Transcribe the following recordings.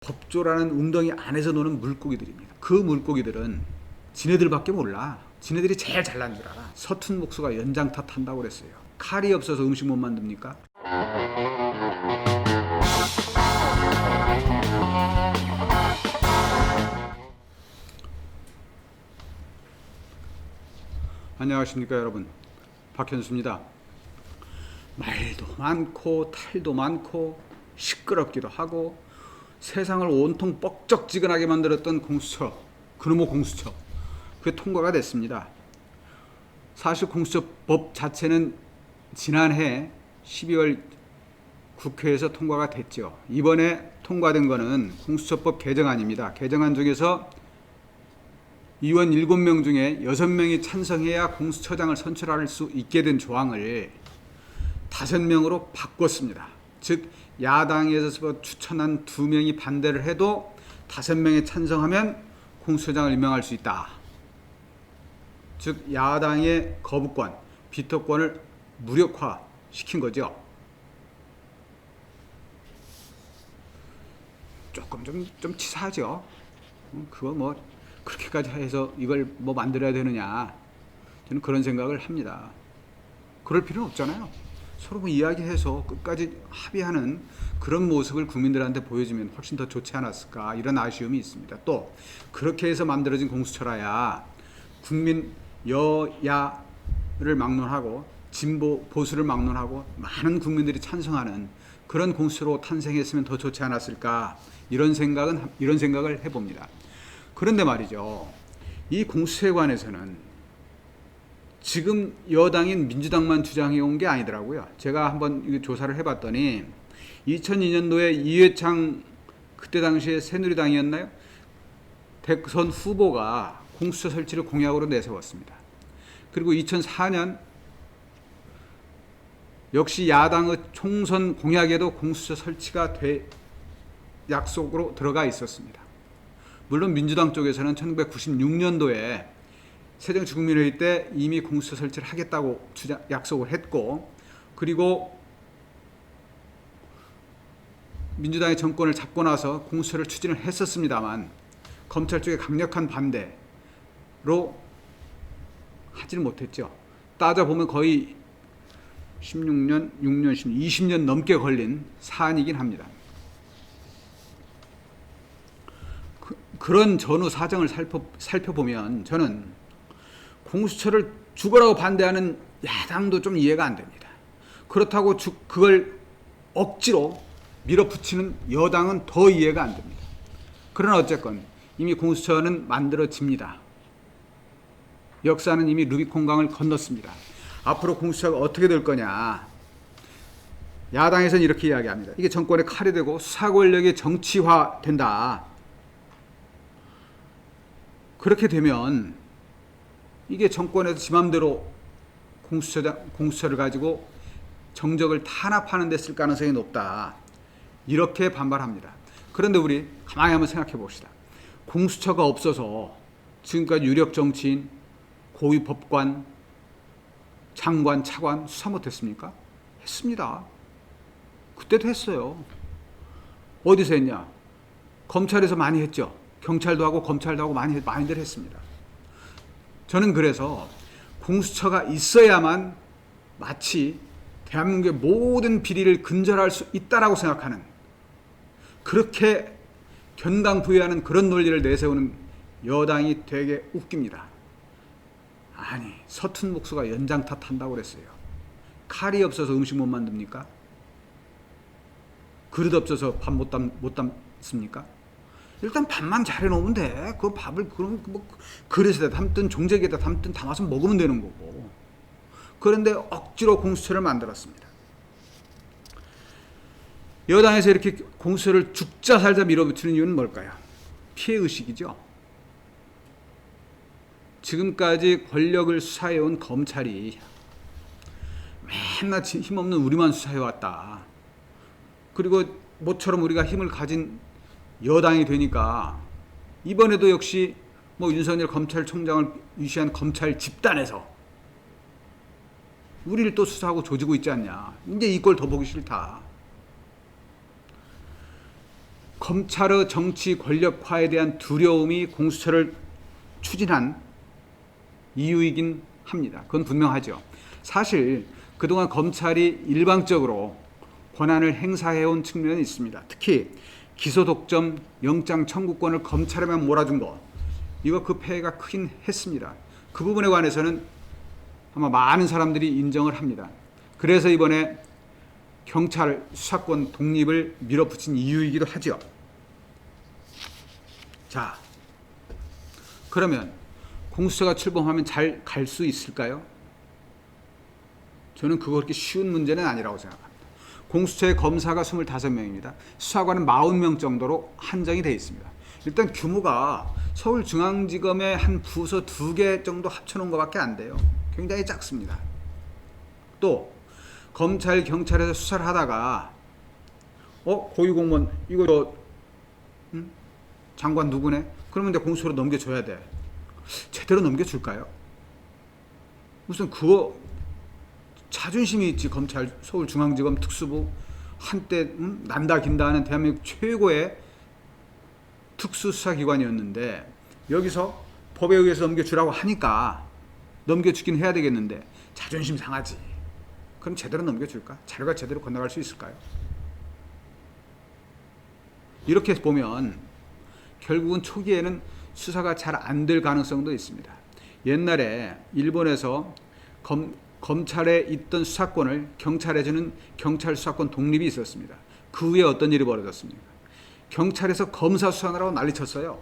법조라는 웅덩이 안에서 노는 물고기들입니다. 그 물고기들은 지네들밖에 몰라. 지네들이 제일 잘난 줄 알아. 서툰 목수가 연장탓 한다고 그랬어요. 칼이 없어서 음식 못 만듭니까? 안녕하십니까 여러분, 박현수입니다. 말도 많고 탈도 많고 시끄럽기도 하고 세상을 온통 뻑적지근하게 만들었던 공수처, 그놈의 공수처, 그게 통과가 됐습니다. 사실 공수처법 자체는 지난해 12월 국회에서 통과가 됐죠. 이번에 통과된 거는 공수처법 개정안입니다. 개정안 중에서 의원 7명 중에 6명이 찬성해야 공수처장을 선출할 수 있게 된 조항을 5명으로 바꿨습니다. 즉 야당에서 추천한 2명이 반대를 해도 5명이 찬성하면 공수처장을 임명할 수 있다. 즉 야당의 거부권, 비토권을 무력화시킨 거죠. 조금 좀 치사하죠. 그거 뭐 그렇게까지 해서 이걸 뭐 만들어야 되느냐, 저는 그런 생각을 합니다. 그럴 필요는 없잖아요. 서로 이야기해서 끝까지 합의하는 그런 모습을 국민들한테 보여주면 훨씬 더 좋지 않았을까, 이런 아쉬움이 있습니다. 또 그렇게 해서 만들어진 공수처라야 국민 여야를 막론하고 진보 보수를 막론하고 많은 국민들이 찬성하는 그런 공수처로 탄생했으면 더 좋지 않았을까, 이런 생각을 해봅니다. 그런데 말이죠, 이 공수처에 관해서는 지금 여당인 민주당만 주장해온 게 아니더라고요. 제가 한번 조사를 해봤더니 2002년도에 이회창, 그때 당시에 새누리당이었나요? 대선 후보가 공수처 설치를 공약으로 내세웠습니다. 그리고 2004년 역시 야당의 총선 공약에도 공수처 설치가 약속으로 들어가 있었습니다. 물론 민주당 쪽에서는 1996년도에 새정치국민회의 때 이미 공수처 설치를 하겠다고 약속을 했고, 그리고 민주당이 정권을 잡고 나서 공수처를 추진을 했었습니다만 검찰 쪽의 강력한 반대로 하지를 못했죠. 따져보면 거의 16년, 6년, 20년 넘게 걸린 사안이긴 합니다. 그런 전후 사정을 살펴보면 저는 공수처를 죽으라고 반대하는 야당도 좀 이해가 안 됩니다. 그렇다고 그걸 억지로 밀어붙이는 여당은 더 이해가 안 됩니다. 그러나 어쨌건 이미 공수처는 만들어집니다. 역사는 이미 루비콘강을 건넜습니다. 앞으로 공수처가 어떻게 될 거냐, 야당에서는 이렇게 이야기합니다. 이게 정권의 칼이 되고 수사 권력이 정치화된다. 그렇게 되면 이게 정권에서 지 맘대로 공수처를 가지고 정적을 탄압하는 데 쓸 가능성이 높다, 이렇게 반발합니다. 그런데 우리 가만히 한번 생각해 봅시다. 공수처가 없어서 지금까지 유력 정치인, 고위 법관, 장관, 차관 수사 못했습니까? 했습니다. 그때도 했어요. 어디서 했냐? 검찰에서 많이 했죠. 경찰도 하고 검찰도 하고 많이들 했습니다. 저는 그래서 공수처가 있어야만 마치 대한민국의 모든 비리를 근절할 수 있다라고 생각하는, 그렇게 견강부회하는 그런 논리를 내세우는 여당이 되게 웃깁니다. 아니, 서툰 목수가 연장탓 한다고 그랬어요. 칼이 없어서 음식 못 만듭니까? 그릇 없어서 밥 못 담습니까? 일단 밥만 잘해놓으면 돼. 그 밥을 그럼 뭐 그릇에다 담든 종재기에다 담든 담아서 먹으면 되는 거고. 그런데 억지로 공수처를 만들었습니다. 여당에서 이렇게 공수처를 죽자 살자 밀어붙이는 이유는 뭘까요? 피해의식이죠. 지금까지 권력을 수사해온 검찰이 맨날 힘없는 우리만 수사해왔다. 그리고 모처럼 우리가 힘을 가진 여당이 되니까 이번에도 역시 뭐 윤석열 검찰총장을 위시한 검찰 집단에서 우리를 또 수사하고 조지고 있지 않냐. 이제 이 꼴 더 보기 싫다. 검찰의 정치 권력화에 대한 두려움이 공수처를 추진한 이유이긴 합니다. 그건 분명하죠. 사실 그동안 검찰이 일방적으로 권한을 행사해온 측면이 있습니다. 특히 기소 독점 영장 청구권을 검찰에만 몰아준 거, 이거 그 폐해가 크긴 했습니다. 그 부분에 관해서는 아마 많은 사람들이 인정을 합니다. 그래서 이번에 경찰 수사권 독립을 밀어붙인 이유이기도 하죠. 자, 그러면 공수처가 출범하면 잘 갈 수 있을까요? 저는 그거 그렇게 쉬운 문제는 아니라고 생각합니다. 공수처의 검사가 25명입니다. 수사관은 40명 정도로 한정이 되어 있습니다. 일단 규모가 서울중앙지검의 한 부서 2개 정도 합쳐놓은 것밖에 안 돼요. 굉장히 작습니다. 또 검찰, 경찰에서 수사를 하다가 고위공무원 이거 장관 누구네? 그러면 이제 공수처로 넘겨줘야 돼. 제대로 넘겨줄까요? 무슨 그거 자존심이 있지. 검찰 서울중앙지검 특수부 한때 난다 긴다 하는 대한민국 최고의 특수수사기관이었는데 여기서 법에 의해서 넘겨주라고 하니까 넘겨주긴 해야 되겠는데 자존심 상하지. 그럼 제대로 넘겨줄까? 자료가 제대로 건너갈 수 있을까요? 이렇게 보면 결국은 초기에는 수사가 잘 안 될 가능성도 있습니다. 옛날에 일본에서 검찰에 있던 수사권을 경찰에 주는 경찰 수사권 독립이 있었습니다. 그 후에 어떤 일이 벌어졌습니까? 경찰에서 검사 수사하느라고 난리쳤어요.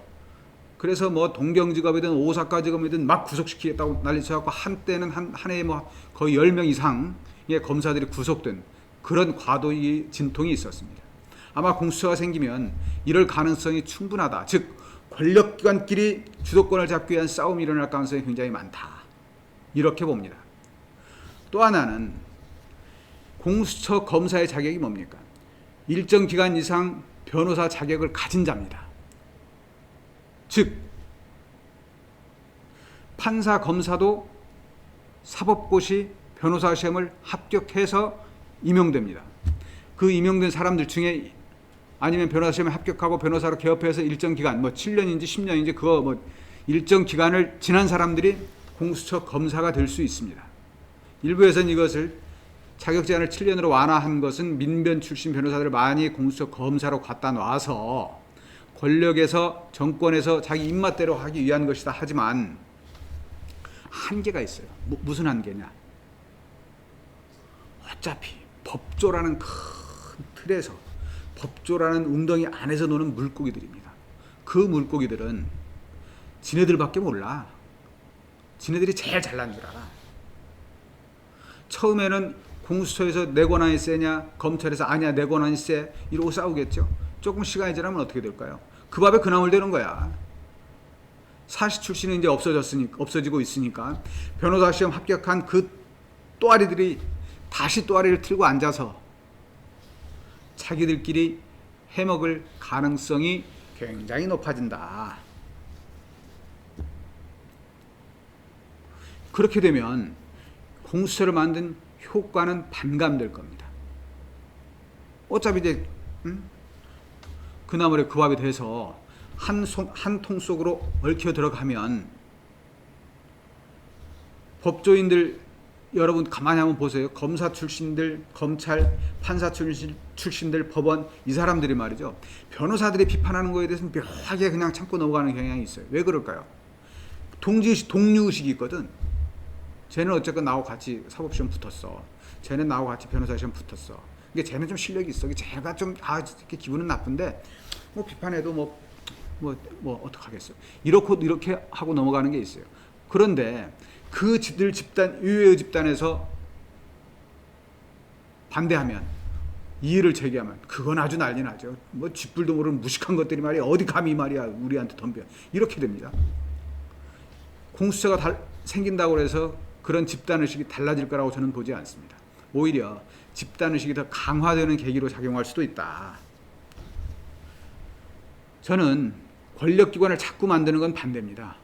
그래서 뭐 동경지검이든 오사카지검이든 막 구속시키겠다고 난리쳐갖고 한때는 한 해에 뭐 거의 10명 이상의 검사들이 구속된 그런 과도의 진통이 있었습니다. 아마 공수처가 생기면 이럴 가능성이 충분하다. 즉 권력기관끼리 주도권을 잡기 위한 싸움이 일어날 가능성이 굉장히 많다. 이렇게 봅니다. 또 하나는 공수처 검사의 자격이 뭡니까? 일정 기간 이상 변호사 자격을 가진 자입니다. 즉 판사, 검사도 사법고시 변호사 시험을 합격해서 임용됩니다. 그 임용된 사람들 중에 아니면 변호사 시험에 합격하고 변호사로 개업해서 일정 기간, 뭐 7년인지 10년인지 그거 뭐 일정 기간을 지난 사람들이 공수처 검사가 될 수 있습니다. 일부에서는 이것을 자격 제한을 7년으로 완화한 것은 민변 출신 변호사들을 많이 공수처 검사로 갖다 놔서 권력에서 정권에서 자기 입맛대로 하기 위한 것이다. 하지만 한계가 있어요. 무슨 한계냐? 어차피 법조라는 큰 틀에서 법조라는 웅덩이 안에서 노는 물고기들입니다. 그 물고기들은 지네들밖에 몰라. 지네들이 제일 잘난 줄 알아. 처음에는 공수처에서 내 권한이 세냐, 검찰에서 아니야 내 권한이 세, 이러고 싸우겠죠. 조금 시간이 지나면 어떻게 될까요? 그 밥에 그 나물 되는 거야. 사시 출신은 이제 없어지고 있으니까 변호사 시험 합격한 그 또아리들이 다시 또아리를 틀고 앉아서 자기들끼리 해먹을 가능성이 굉장히 높아진다. 그렇게 되면 공수처를 만든 효과는 반감될 겁니다. 어차피 이제 그 나물에 그 밥이 돼서 한 통 속으로 얽혀 들어가면 법조인들 여러분 가만히 한번 보세요. 검사 출신들, 검찰, 판사 출신들, 법원 이 사람들이 말이죠. 변호사들이 비판하는 거에 대해서는 묘하게 그냥 참고 넘어가는 경향이 있어요. 왜 그럴까요? 동료의식이 있거든. 쟤는 어쨌건 나하고 같이 사법시험 붙었어. 쟤는 나하고 같이 변호사 시험 붙었어. 이게 쟤는 좀 실력이 있어. 쟤가 좀 이렇게 기분은 나쁜데 뭐 비판해도 뭐 어떡하겠어. 이렇게 하고 넘어가는 게 있어요. 그런데 그들 집단, 의외의 집단에서 반대하면, 이의를 제기하면 그건 아주 난리 나죠. 뭐 쥐뿔도 모르는 무식한 것들이 말이야. 어디 감히 말이야 우리한테 덤벼. 이렇게 됩니다. 공수처가 생긴다고 해서 그런 집단의식이 달라질 거라고 저는 보지 않습니다. 오히려 집단의식이 더 강화되는 계기로 작용할 수도 있다. 저는 권력기관을 자꾸 만드는 건 반대입니다.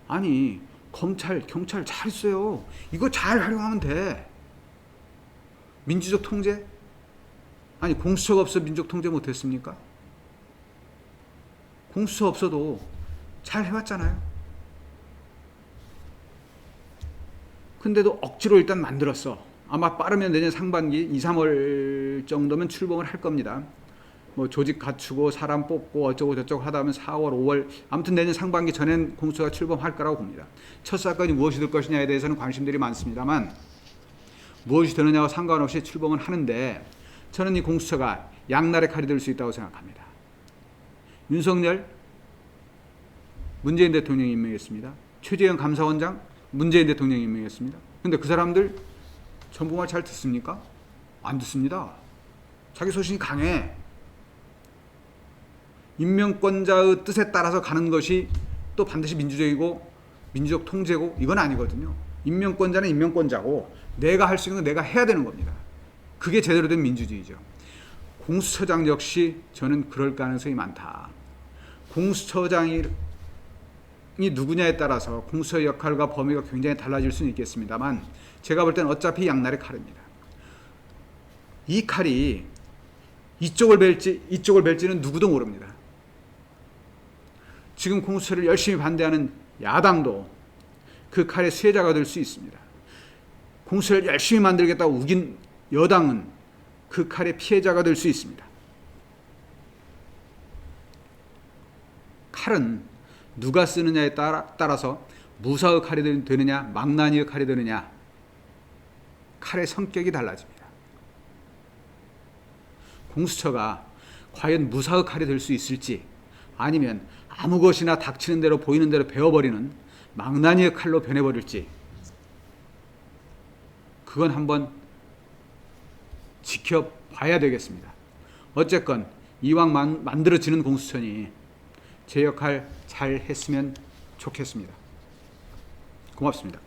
아니 검찰, 경찰 잘 써요. 이거 잘 활용하면 돼. 민주적 통제? 아니 공수처가 없어 민족 통제 못했습니까? 공수처 없어도 잘 해왔잖아요. 근데도 억지로 일단 만들었어. 아마 빠르면 내년 상반기 2, 3월 정도면 출범을 할 겁니다. 뭐 조직 갖추고 사람 뽑고 어쩌고 저쩌고 하다 보면 4월, 5월 아무튼 내년 상반기 전엔 공수처가 출범할 거라고 봅니다. 첫 사건이 무엇이 될 것이냐에 대해서는 관심들이 많습니다만 무엇이 되느냐와 상관없이 출범은 하는데 저는 이 공수처가 양날의 칼이 될 수 있다고 생각합니다. 윤석열 문재인 대통령이 임명했습니다. 최재형 감사원장 문재인 대통령이 임명했습니다. 근데 그 사람들 전부 말 잘 듣습니까? 안 듣습니다. 자기 소신이 강해. 임명권자의 뜻에 따라서 가는 것이 또 반드시 민주적이고 민주적 통제고 이건 아니거든요. 임명권자는 임명권자고 내가 할 수 있는 건 내가 해야 되는 겁니다. 그게 제대로 된 민주주의죠. 공수처장 역시 저는 그럴 가능성이 많다. 공수처장이 누구냐에 따라서 공수처의 역할과 범위가 굉장히 달라질 수는 있겠습니다만 제가 볼 때는 어차피 양날의 칼입니다. 이 칼이 이쪽을 벨지는 누구도 모릅니다. 지금 공수처를 열심히 반대하는 야당도 그 칼의 수혜자가 될 수 있습니다. 공수처를 열심히 만들겠다고 우긴 여당은 그 칼의 피해자가 될 수 있습니다. 칼은 누가 쓰느냐에 따라서 무사의 칼이 되느냐 망나니의 칼이 되느냐 칼의 성격이 달라집니다. 공수처가 과연 무사의 칼이 될 수 있을지 아니면 아무 것이나 닥치는 대로 보이는 대로 베어버리는 망나니의 칼로 변해버릴지 그건 한번 지켜봐야 되겠습니다. 어쨌건 이왕 만들어지는 공수처니 제 역할 잘 했으면 좋겠습니다. 고맙습니다.